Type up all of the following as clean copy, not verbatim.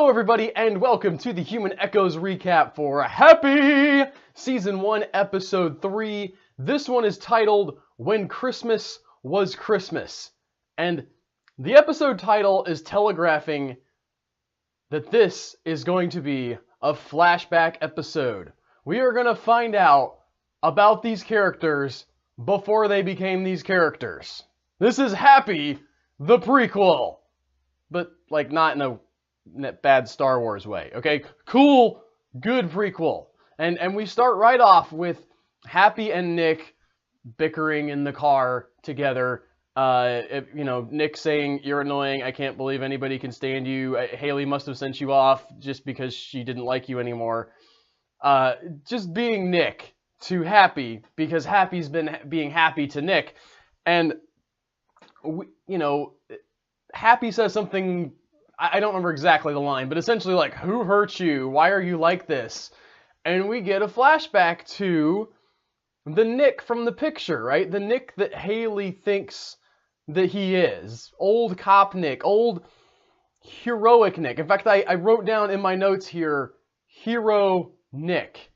Hello everybody and welcome to the Human Echoes recap for Happy Season 1 Episode 3. This one is titled When Christmas Was Christmas. And the episode title is telegraphing that this is going to be a flashback episode. We are going to find out about these characters before they became these characters. This is Happy, the prequel. But, like, not in a bad Star Wars way, okay? Cool, good prequel. And we start right off with Happy and Nick bickering in the car together. Nick saying, "You're annoying, I can't believe anybody can stand you. Haley must have sent you off just because she didn't like you anymore." Just being Nick to Happy, because Happy's been being Happy to Nick. And, Happy says something, I don't remember exactly the line, but essentially like, "Who hurt you? Why are you like this?" And we get a flashback to the Nick from the picture, right? The Nick that Haley thinks that he is. Old cop Nick, old heroic Nick. In fact, I wrote down in my notes here, Hero Nick,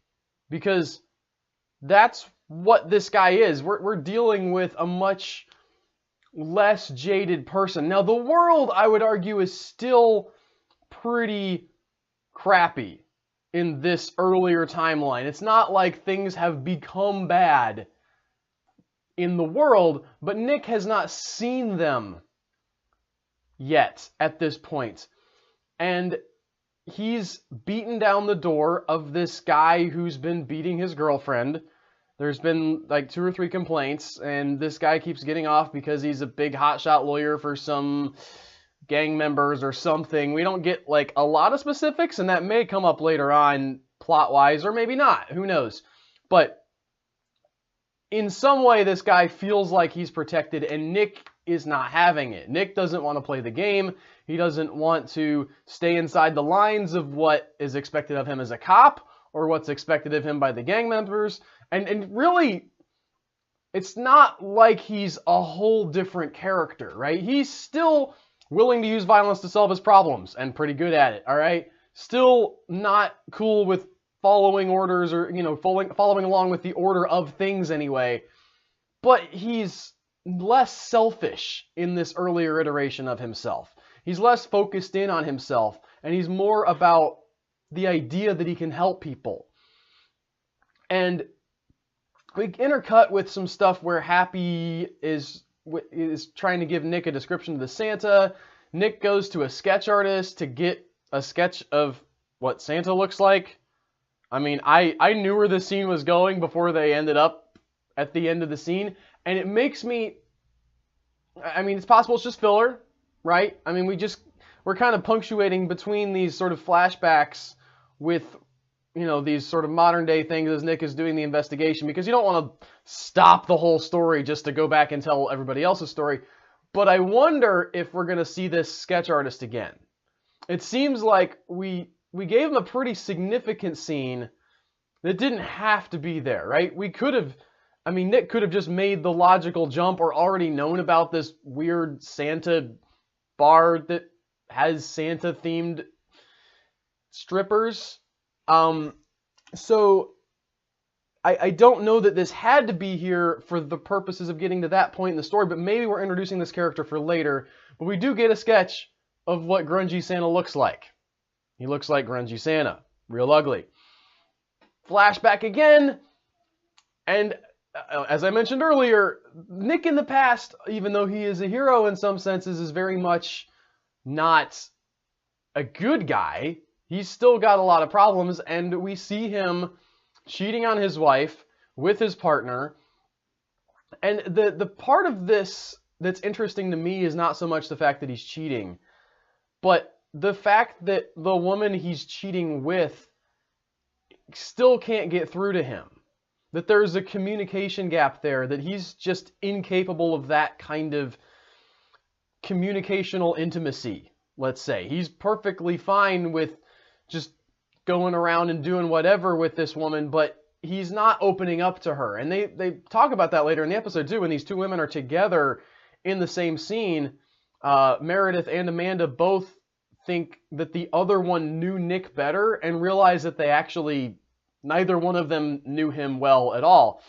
because that's what this guy is. We're dealing with a much less jaded person. Now, the world, I would argue, is still pretty crappy in this earlier timeline. It's not like things have become bad in the world, but Nick has not seen them yet at this point. And he's beaten down the door of this guy who's been beating his girlfriend. There's been like 2 or 3 complaints, and this guy keeps getting off because he's a big hotshot lawyer for some gang members or something. We don't get like a lot of specifics, and that may come up later on plot-wise, or maybe not. Who knows? But in some way, this guy feels like he's protected, and Nick is not having it. Nick doesn't want to play the game. He doesn't want to stay inside the lines of what is expected of him as a cop, or what's expected of him by the gang members. And really, it's not like he's a whole different character, right? He's still willing to use violence to solve his problems, and pretty good at it, all right? Still not cool with following orders or, following along with the order of things anyway. But he's less selfish in this earlier iteration of himself. He's less focused in on himself, and he's more about the idea that he can help people. And we intercut with some stuff where Happy is trying to give Nick a description of the Santa. Nick goes to a sketch artist to get a sketch of what Santa looks like. I mean, I knew where the scene was going before they ended up at the end of the scene. And it makes me, it's possible it's just filler, right? I mean, we're kind of punctuating between these sort of flashbacks with these sort of modern day things as Nick is doing the investigation, because you don't want to stop the whole story just to go back and tell everybody else's story. But I wonder if we're going to see this sketch artist again. It seems like we gave him a pretty significant scene that didn't have to be there, right? Nick could have just made the logical jump or already known about this weird Santa bar that has Santa themed strippers. So I don't know that this had to be here for the purposes of getting to that point in the story, but maybe we're introducing this character for later. But we do get a sketch of what grungy Santa looks like. He looks like grungy Santa. Real ugly. Flashback again. And as I mentioned earlier, Nick in the past, even though he is a hero in some senses, is very much not a good guy. He's still got a lot of problems, and we see him cheating on his wife with his partner. And the part of this that's interesting to me is not so much the fact that he's cheating, but the fact that the woman he's cheating with still can't get through to him. That there's a communication gap there, that he's just incapable of that kind of communicational intimacy, let's say. He's perfectly fine with just going around and doing whatever with this woman, but he's not opening up to her. And they talk about that later in the episode too, when these two women are together in the same scene. Meredith and Amanda both think that the other one knew Nick better and realize that they actually, neither one of them knew him well at all.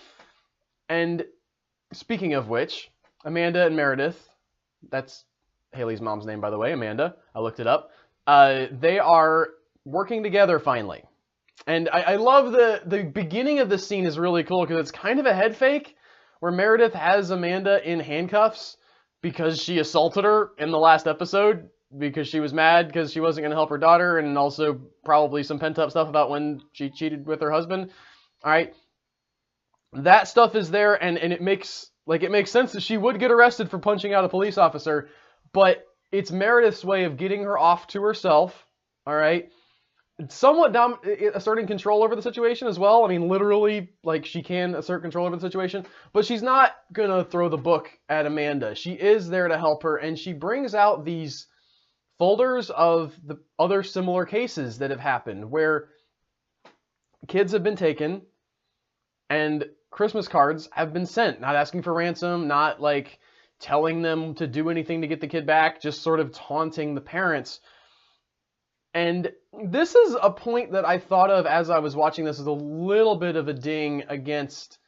And speaking of which, Amanda and Meredith, that's Haley's mom's name, by the way, Amanda, I looked it up, they are working together finally. And I love the beginning of the scene is really cool because it's kind of a head fake where Meredith has Amanda in handcuffs because she assaulted her in the last episode because she was mad because she wasn't going to help her daughter, and also probably some pent-up stuff about when she cheated with her husband. All right. That stuff is there, and it makes sense that she would get arrested for punching out a police officer, but it's Meredith's way of getting her off to herself, all right? Somewhat asserting control over the situation as well. I mean, literally, like, she can assert control over the situation, but she's not going to throw the book at Amanda. She is there to help her, and she brings out these folders of the other similar cases that have happened where kids have been taken and Christmas cards have been sent, not asking for ransom, not like telling them to do anything to get the kid back, just sort of taunting the parents. And this is a point that I thought of as I was watching this as a little bit of a ding against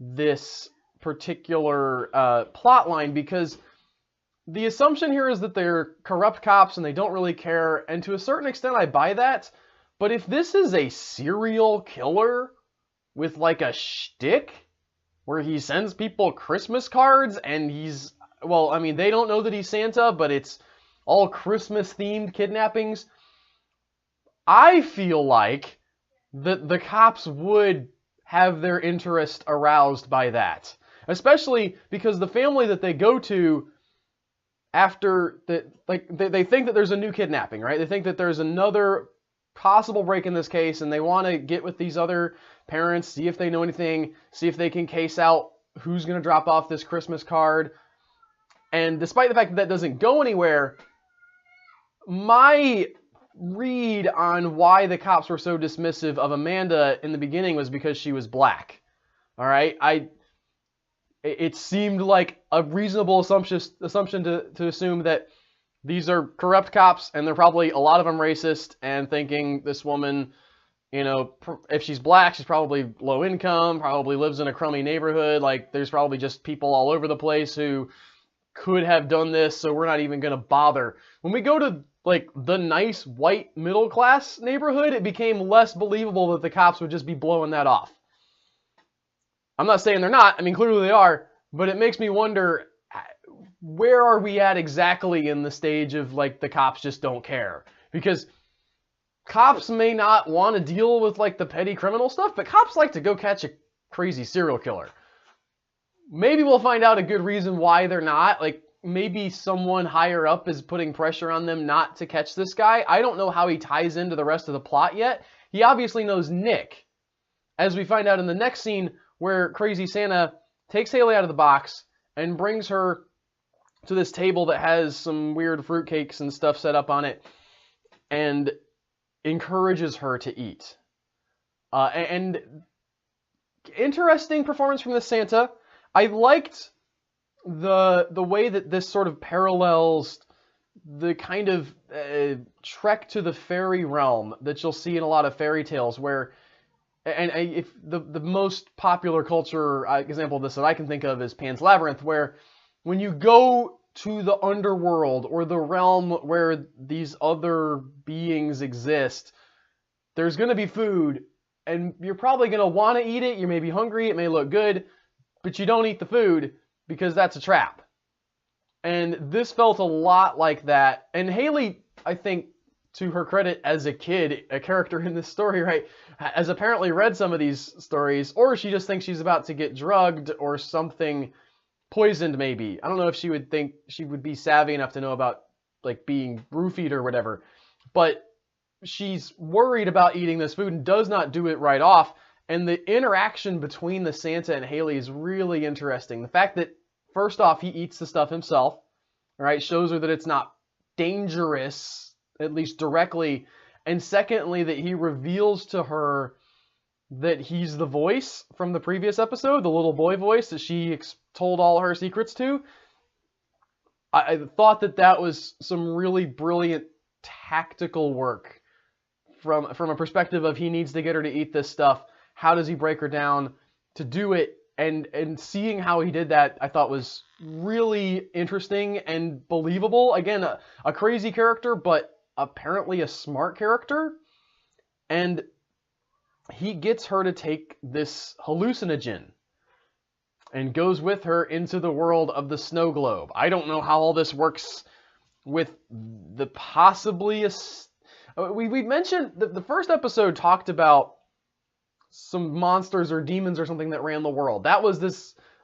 this particular plot line, because the assumption here is that they're corrupt cops and they don't really care, and to a certain extent I buy that, but if this is a serial killer with like a shtick where he sends people Christmas cards and he's, well, I mean, they don't know that he's Santa, but it's all Christmas themed kidnappings, I feel like the cops would have their interest aroused by that. Especially because the family that they go to after that, like, they think that there's a new kidnapping, right? They think that there's another possible break in this case, and they want to get with these other parents, see if they know anything, see if they can case out who's going to drop off this Christmas card. And despite the fact that that doesn't go anywhere, my read on why the cops were so dismissive of Amanda in the beginning was because she was black. All right, it seemed like a reasonable assumption to assume that these are corrupt cops, and they're probably, a lot of them, racist, and thinking this woman, you know, if she's black, she's probably low income, probably lives in a crummy neighborhood, like, there's probably just people all over the place who could have done this, so we're not even going to bother. When we go to, like, the nice white middle class neighborhood, it became less believable that the cops would just be blowing that off. I'm not saying they're not, I mean, clearly they are, but it makes me wonder, where are we at exactly in the stage of, like, the cops just don't care? Because cops may not want to deal with, like, the petty criminal stuff, but cops like to go catch a crazy serial killer. Maybe we'll find out a good reason why they're not. Like, maybe someone higher up is putting pressure on them not to catch this guy. I don't know how he ties into the rest of the plot yet. He obviously knows Nick, as we find out in the next scene where Crazy Santa takes Haley out of the box and brings her to this table that has some weird fruitcakes and stuff set up on it and encourages her to eat. And interesting performance from the Santa. I liked the way that this sort of parallels the kind of trek to the fairy realm that you'll see in a lot of fairy tales, where, and if the most popular culture example of this that I can think of is Pan's Labyrinth, where when you go to the underworld or the realm where these other beings exist, there's going to be food, and you're probably going to want to eat it. You may be hungry, it may look good, but you don't eat the food because that's a trap. And this felt a lot like that. And Haley, I think, to her credit as a kid, a character in this story, right, has apparently read some of these stories, or she just thinks she's about to get drugged or something, poisoned maybe. I don't know if she would think she would be savvy enough to know about, like, being roofied or whatever, but she's worried about eating this food and does not do it right off. And the interaction between the Santa and Haley is really interesting. The fact that, first off, he eats the stuff himself, right, shows her that it's not dangerous, at least directly. And secondly, that he reveals to her that he's the voice from the previous episode, the little boy voice that she told all her secrets to. I thought that that was some really brilliant tactical work from a perspective of he needs to get her to eat this stuff. How does he break her down to do it? And seeing how he did that, I thought was really interesting and believable. Again, a crazy character, but apparently a smart character. And he gets her to take this hallucinogen and goes with her into the world of the snow globe. I don't know how all this works with the possibly... We mentioned... The first episode talked about some monsters or demons or something that ran the world. That was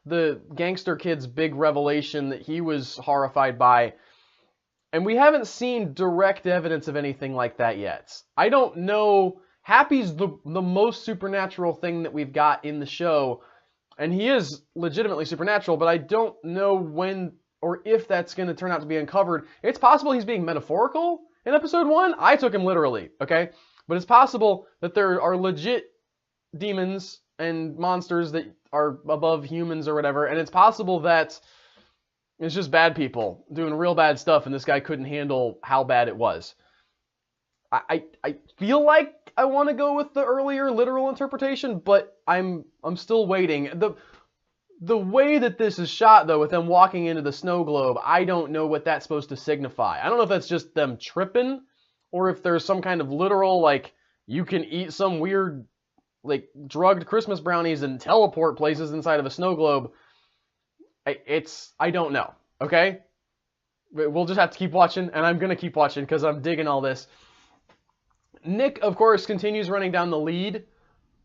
the gangster kid's big revelation that he was horrified by. And we haven't seen direct evidence of anything like that yet. I don't know. Happy's the most supernatural thing that we've got in the show. And he is legitimately supernatural, but I don't know when or if that's going to turn out to be uncovered. It's possible he's being metaphorical in episode 1. I took him literally, okay? But it's possible that there are legit demons and monsters that are above humans or whatever, and it's possible that it's just bad people doing real bad stuff, and this guy couldn't handle how bad it was. I feel like I want to go with the earlier literal interpretation, but I'm still waiting. The way that this is shot, though, with them walking into the snow globe, I don't know what that's supposed to signify. I don't know if that's just them tripping, or if there's some kind of literal, like, you can eat some weird, like, drugged Christmas brownies and teleport places inside of a snow globe. I don't know, okay? We'll just have to keep watching, and I'm going to keep watching because I'm digging all this. Nick, of course, continues running down the lead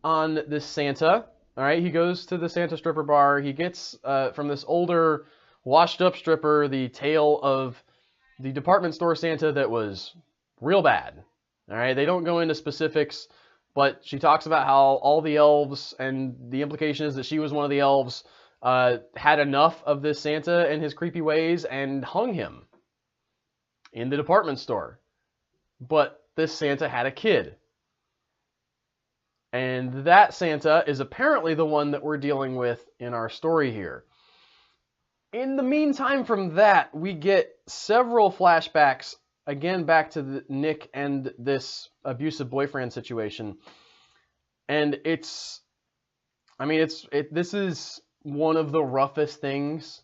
on this Santa. All right, he goes to the Santa stripper bar. He gets, from this older, washed-up stripper, the tale of the department store Santa that was real bad. All right, they don't go into specifics, but she talks about how all the elves, and the implication is that she was one of the elves, had enough of this Santa and his creepy ways and hung him in the department store. But this Santa had a kid. And that Santa is apparently the one that we're dealing with in our story here. In the meantime, from that, we get several flashbacks, again, back to Nick and this abusive boyfriend situation. And this is one of the roughest things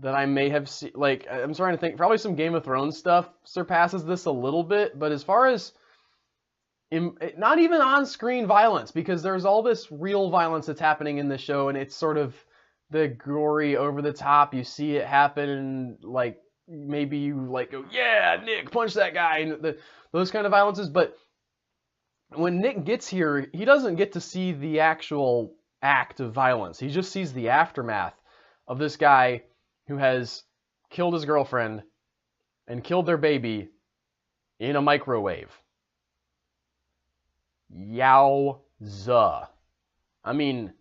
that I may have seen. Like, I'm trying to think, probably some Game of Thrones stuff surpasses this a little bit, but as far as not even on-screen violence, because there's all this real violence that's happening in the show, and it's sort of the gory, over-the-top, you see it happen, and, like, maybe you, like, go, yeah, Nick, punch that guy, and those kind of violences. But when Nick gets here, he doesn't get to see the actual act of violence. He just sees the aftermath of this guy who has killed his girlfriend and killed their baby in a microwave. Yowza. I mean,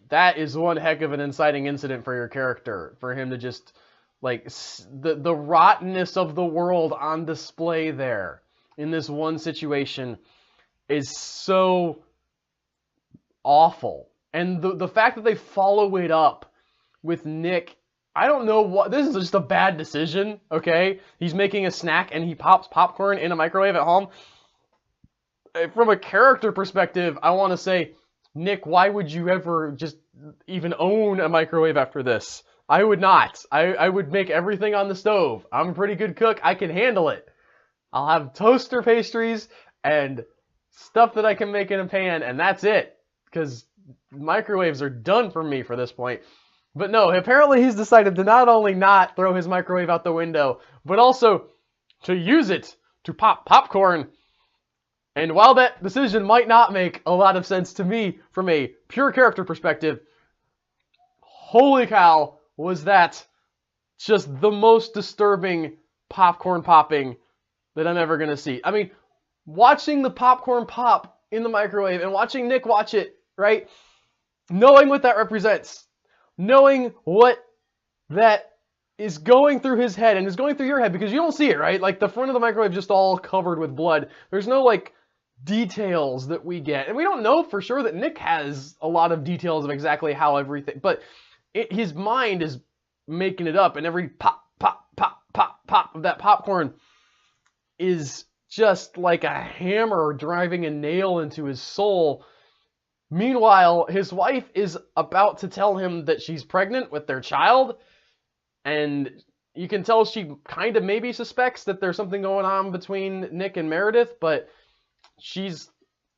that is one heck of an inciting incident for your character, for him to just, like, the rottenness of the world on display there in this one situation is so awful. And the fact that they follow it up with Nick, I don't know what, this is just a bad decision, okay? He's making a snack and he pops popcorn in a microwave at home. From a character perspective, I want to say, Nick, why would you ever just even own a microwave after this? I would not. I would make everything on the stove. I'm a pretty good cook. I can handle it. I'll have toaster pastries and stuff that I can make in a pan, and that's it. Because microwaves are done for me for this point. But no, apparently he's decided to not only not throw his microwave out the window, but also to use it to pop popcorn. And while that decision might not make a lot of sense to me from a pure character perspective, holy cow, was that just the most disturbing popcorn popping that I'm ever going to see. I mean, watching the popcorn pop in the microwave and watching Nick watch it, right? Knowing what that represents, knowing what that is going through his head and is going through your head, because you don't see it, right? Like, the front of the microwave just all covered with blood. There's no, like, details that we get. And we don't know for sure that Nick has a lot of details of exactly how everything, but his mind is making it up, and every pop, pop, pop, pop, pop of that popcorn is just like a hammer driving a nail into his soul. Meanwhile, his wife is about to tell him that she's pregnant with their child, and you can tell she kind of maybe suspects that there's something going on between Nick and Meredith, but she's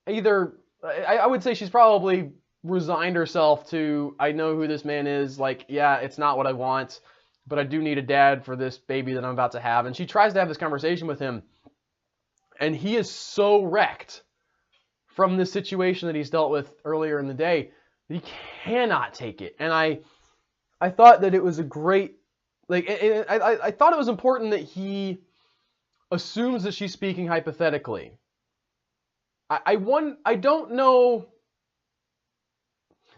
either, I would say she's probably resigned herself to, I know who this man is, like, yeah, it's not what I want, but I do need a dad for this baby that I'm about to have. And she tries to have this conversation with him, and he is so wrecked from this situation that he's dealt with earlier in the day that he cannot take it. And I thought that it was a great, like, I thought it was important that he assumes that she's speaking hypothetically. I don't know.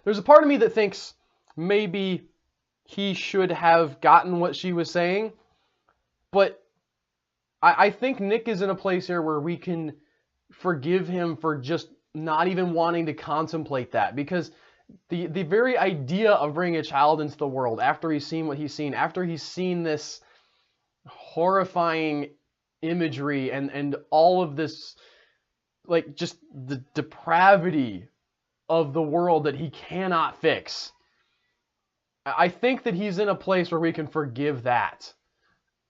There's a part of me that thinks maybe he should have gotten what she was saying, but I think Nick is in a place here where we can forgive him for just not even wanting to contemplate that, because the very idea of bringing a child into the world after he's seen what he's seen, after he's seen this horrifying imagery and all of this, like, just the depravity of the world that he cannot fix, I think that he's in a place where we can forgive that.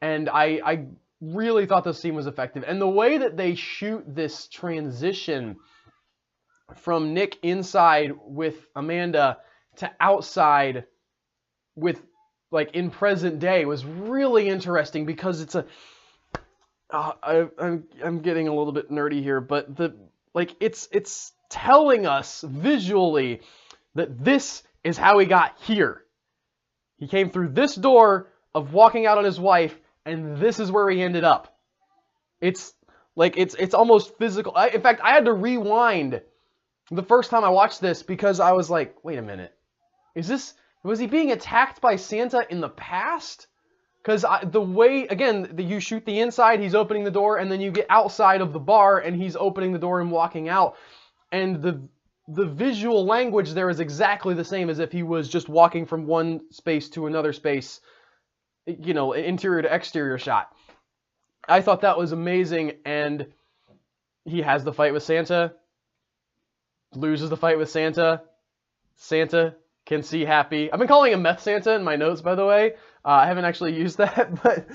And I really thought this scene was effective. And the way that they shoot this transition from Nick inside with Amanda to outside with, like, in present day was really interesting, because it's a I'm getting a little bit nerdy here, but it's telling us visually that this is how he got here. He came through this door of walking out on his wife, and this is where he ended up. It's like it's almost physical. In fact, I had to rewind the first time I watched this, because I was like, wait a minute, was he being attacked by Santa in the past? Because the way, again, you shoot the inside, he's opening the door, and then you get outside of the bar, and he's opening the door and walking out. And the visual language there is exactly the same as if he was just walking from one space to another space, you know, interior to exterior shot. I thought that was amazing, and he has the fight with Santa, loses the fight with Santa. Santa can see happy. I've been calling him Meth Santa in my notes, by the way. I haven't actually used that, but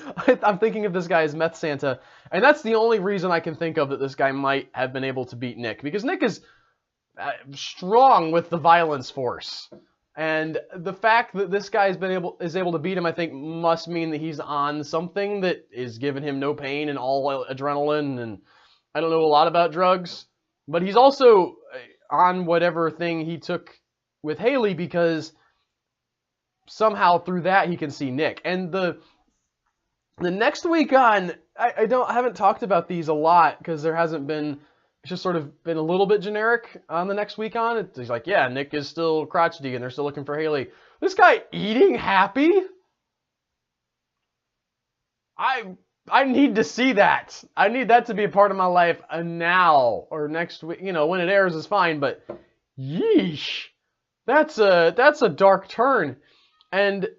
I'm thinking of this guy as Meth Santa. And that's the only reason I can think of that this guy might have been able to beat Nick. Because Nick is strong with the violence force. And the fact that this guy is able to beat him, I think, must mean that he's on something that is giving him no pain and all adrenaline. And I don't know a lot about drugs. But he's also on whatever thing he took with Haley, because somehow through that he can see Nick. And the next week on, I haven't talked about these a lot, because there hasn't been, it's just sort of been a little bit generic on the next week on. It's like, yeah, Nick is still crotchety and they're still looking for Haley. This guy eating happy? I need to see that. I need that to be a part of my life now or next week. You know, when it airs is fine, but yeesh. That's a dark turn. And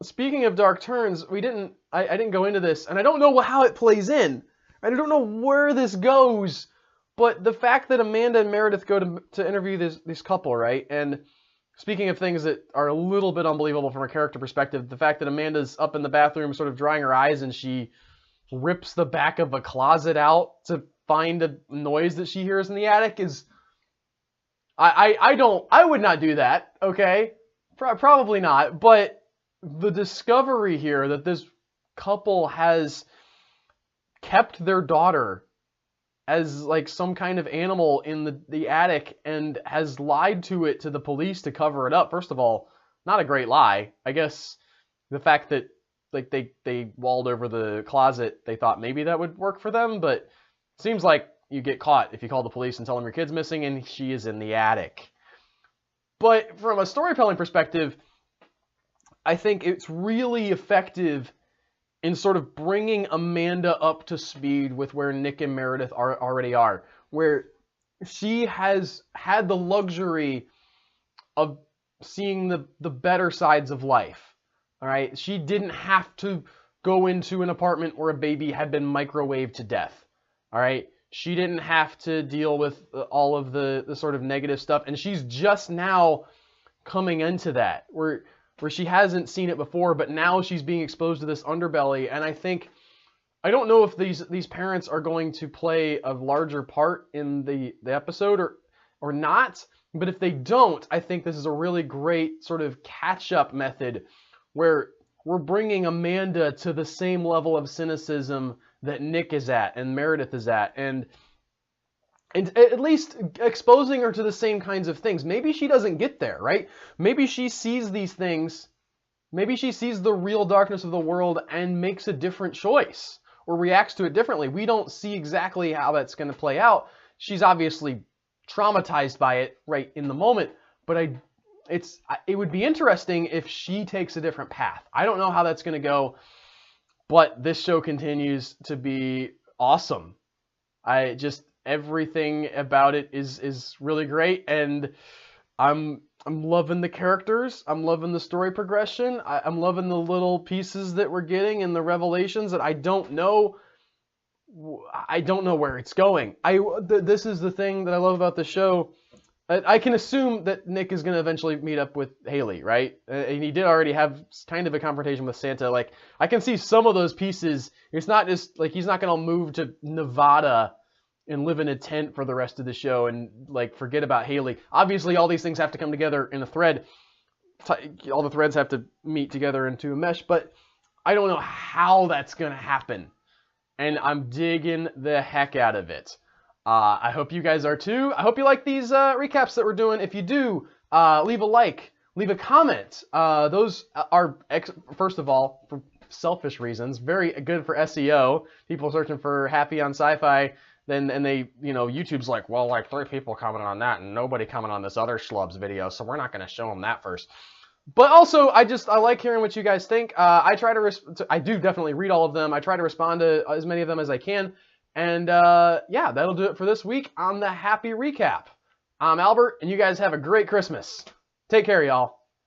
speaking of dark turns, I didn't go into this, and I don't know how it plays in. I don't know where this goes, but the fact that Amanda and Meredith go to interview this couple, right? And speaking of things that are a little bit unbelievable from a character perspective, the fact that Amanda's up in the bathroom sort of drying her eyes, and she rips the back of a closet out to find a noise that she hears in the attic is... I would not do that, okay? Probably not, but the discovery here that this couple has kept their daughter as like some kind of animal in the attic and has lied to the police to cover it up. First of all, not a great lie. I guess the fact that like they walled over the closet, they thought maybe that would work for them, but it seems like you get caught if you call the police and tell them your kid's missing and she is in the attic. But from a storytelling perspective, I think it's really effective in sort of bringing Amanda up to speed with where Nick and Meredith already are, where she has had the luxury of seeing the better sides of life. All right, she didn't have to go into an apartment where a baby had been microwaved to death. All right. She didn't have to deal with all of the sort of negative stuff. And she's just now coming into that where she hasn't seen it before, but now she's being exposed to this underbelly. And I don't know if these parents are going to play a larger part in the episode or not. But if they don't, I think this is a really great sort of catch-up method where we're bringing Amanda to the same level of cynicism that Nick is at and Meredith is at, and at least exposing her to the same kinds of things. Maybe she doesn't get there, right? Maybe she sees these things, maybe she sees the real darkness of the world and makes a different choice or reacts to it differently. We don't see exactly how that's going to play out. She's obviously traumatized by it right in the moment, but it would be interesting if she takes a different path. I don't know how that's going to go, but this show continues to be awesome. Everything about it is really great, and I'm loving the characters. I'm loving the story progression. I'm loving the little pieces that we're getting and the revelations that I don't know where it's going. This is the thing that I love about the show. I can assume that Nick is going to eventually meet up with Haley, right? And he did already have kind of a confrontation with Santa. Like, I can see some of those pieces. It's not just like he's not going to move to Nevada and live in a tent for the rest of the show and like forget about Haley. Obviously, all these things have to come together in a thread. All the threads have to meet together into a mesh, but I don't know how that's going to happen. And I'm digging the heck out of it. I hope you guys are too. I hope you like these recaps that we're doing. If you do, leave a like, leave a comment. Those are, first of all, for selfish reasons, very good for SEO. People searching for Happy on Syfy, and they, YouTube's like, well, like 3 people commented on that and nobody commented on this other schlub's video, so we're not going to show them that first. But also, I like hearing what you guys think. I do definitely read all of them. I try to respond to as many of them as I can. And yeah, that'll do it for this week on the Happy Recap. I'm Albert, and you guys have a great Christmas. Take care, y'all.